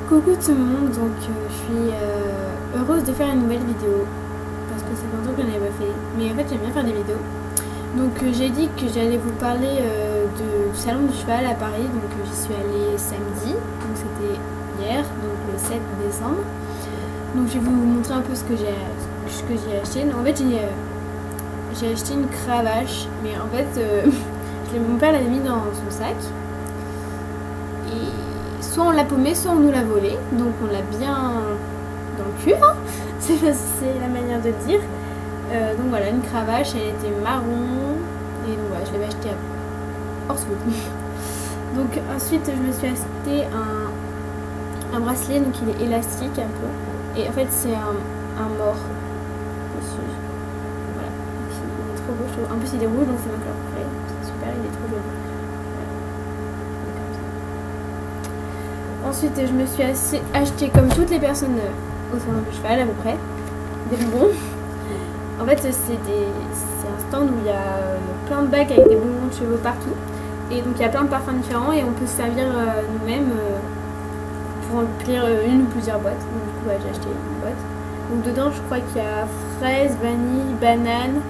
Coucou tout le monde, donc je suis heureuse de faire une nouvelle vidéo parce que c'est longtemps que je n'en avais pas fait, mais en fait j'aime bien faire des vidéos. Donc j'ai dit que j'allais vous parler du salon du cheval à Paris, donc j'y suis allée samedi, donc c'était hier, donc le 7 décembre. Donc je vais vous montrer un peu ce que j'ai acheté. Donc, en fait j'ai acheté une cravache, mais en fait mon père l'avait mis dans son sac. Et soit on l'a paumé, soit on nous l'a volé. Donc on l'a bien dans le cul, hein. C'est la manière de dire. Donc voilà, une cravache, elle était marron. Et donc voilà, je l'avais acheté à Orswood. Donc ensuite, je me suis acheté un bracelet, donc il est élastique un peu. Et en fait, c'est un mort dessus. Voilà, donc, il est trop beau, je trouve. En plus, il est rouge, donc c'est ma couleur préférée. C'est super, il est trop joli. Ensuite, je me suis acheté, comme toutes les personnes au salon du cheval à peu près, des bonbons. En fait, c'est un stand où il y a plein de bacs avec des bonbons de chevaux partout. Et donc, il y a plein de parfums différents et on peut se servir nous-mêmes pour remplir une ou plusieurs boîtes. Donc, du coup, j'ai acheté une boîte. Donc, dedans, je crois qu'il y a fraise, vanille, banane,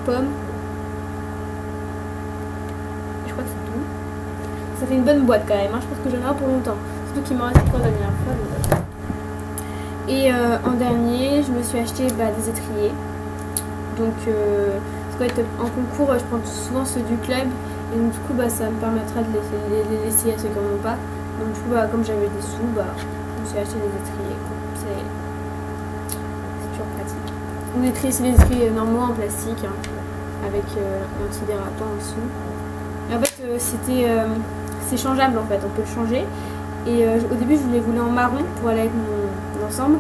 pomme. Je crois que c'est tout. Ça fait une bonne boîte quand même, hein. Je pense que j'en aurai pour longtemps. Surtout qu'il m'en reste 3 la dernière fois. Donc... Et en dernier, je me suis acheté des étriers. Donc, en concours, je prends souvent ceux du club. Et donc, du coup, ça me permettra de les laisser à ceux qui n'en ont pas. Donc, du coup, comme j'avais des sous, je me suis acheté des étriers. C'est toujours pratique. Les étriers, c'est des étriers normaux en plastique, hein, avec l'antidérapant en dessous. Et en fait, c'est changeable en fait, on peut le changer. Et au début, je voulais en marron pour aller avec mon ensemble,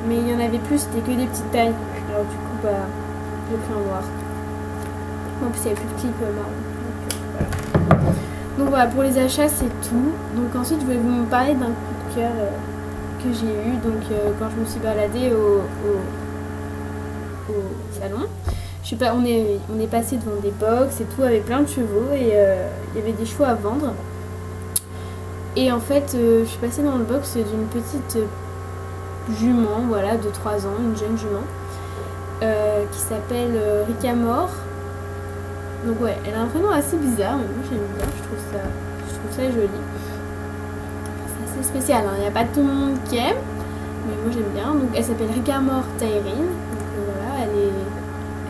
mais il y en avait plus, c'était que des petites tailles. Alors du coup, j'ai pris en noir. En plus, il y avait plus de clip marron. Donc voilà, pour les achats, c'est tout. Donc ensuite, je vais vous parler d'un coup de cœur que j'ai eu. Donc quand je me suis baladée au salon. On est passé devant des box et tout avec plein de chevaux et il y avait des chevaux à vendre. Et en fait, je suis passée dans le box d'une petite jument, voilà, de 3 ans, une jeune jument, qui s'appelle Ricamore. Donc ouais, elle a un prénom assez bizarre, mais moi j'aime bien, je trouve ça joli. C'est assez spécial, hein. Il n'y a pas tout le monde qui aime, mais moi j'aime bien. Donc elle s'appelle Ricamore Tairine. Donc voilà, elle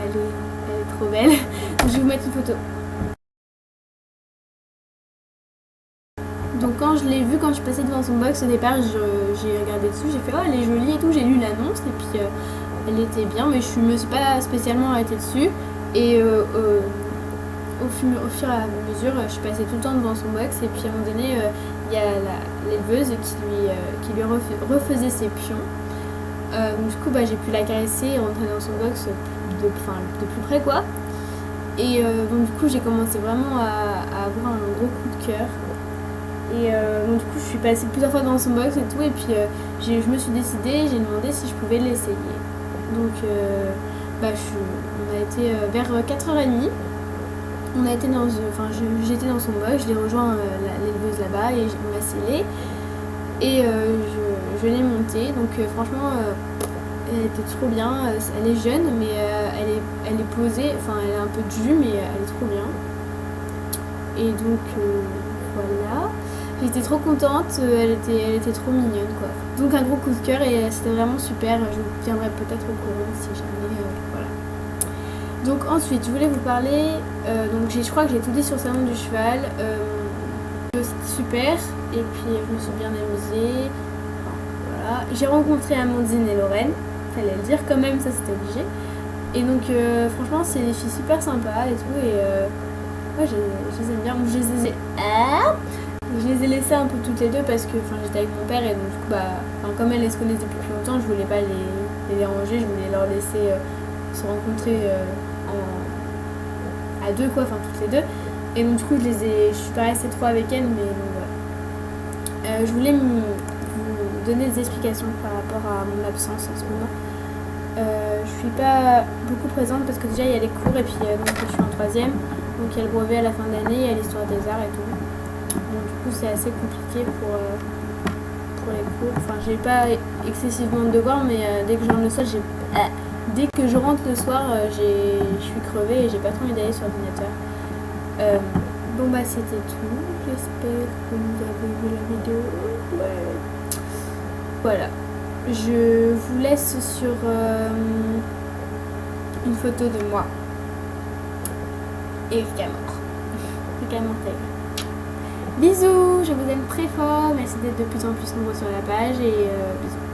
est trop belle. Je vais vous mettre une photo. Donc quand je l'ai vue, quand je suis passée devant son box au départ, j'ai regardé dessus, j'ai fait oh elle est jolie et tout, j'ai lu l'annonce et puis elle était bien, mais je me suis pas spécialement arrêtée dessus. Et au fur et à mesure, je suis passée tout le temps devant son box et puis à un moment donné, il y a l'éleveuse qui lui refaisait ses pions. Donc du coup j'ai pu la caresser et rentrer dans son box de plus près quoi. Et donc du coup j'ai commencé vraiment à avoir un gros coup de cœur. Et donc du coup je suis passée plusieurs fois dans son box et tout et puis je me suis décidée, j'ai demandé si je pouvais l'essayer. Donc on a été vers 4h30. J'étais dans son box, je l'ai rejoint l'éleveuse là-bas et on l'a scellé. Et je l'ai montée, donc franchement elle était trop bien. Elle est jeune mais elle est posée, enfin elle a un peu de jus mais elle est trop bien. Et donc voilà, j'étais trop contente, elle était trop mignonne quoi. Donc un gros coup de cœur et c'était vraiment super, je vous tiendrai peut-être au courant si jamais, voilà. Donc ensuite je voulais vous parler, donc je crois que j'ai tout dit sur le salon du cheval, c'était super et puis je me suis bien amusée, enfin, voilà. J'ai rencontré Amandine et Lorraine, fallait le dire quand même, ça c'était obligé. Et donc franchement c'est des filles super sympas et tout et moi je les aime bien, je les ai laissées un peu toutes les deux parce que j'étais avec mon père et donc du coup comme elles se connaissent depuis plus longtemps, je voulais pas les déranger, je voulais leur laisser se rencontrer à deux quoi, toutes les deux. Et donc du coup je suis pas restée trop avec elles mais donc voilà. Je voulais vous donner des explications par rapport à mon absence en ce moment. Je suis pas beaucoup présente parce que déjà il y a les cours et puis donc je suis en 3ème. Donc il y a le brevet à la fin de l'année, il y a l'histoire des arts et tout. Donc du coup c'est assez compliqué pour cours. Enfin, j'ai pas excessivement de devoirs, mais dès que je rentre le soir, dès que je rentre le soir, je suis crevée et j'ai pas trop envie d'aller sur l'ordinateur. Bon bah c'était tout. J'espère que vous avez vu la vidéo. Ouais. Voilà. Je vous laisse sur une photo de moi et Rika mort. Rika mortel. Bisous, je vous aime très fort. Merci d'être de plus en plus nombreux sur la page et bisous.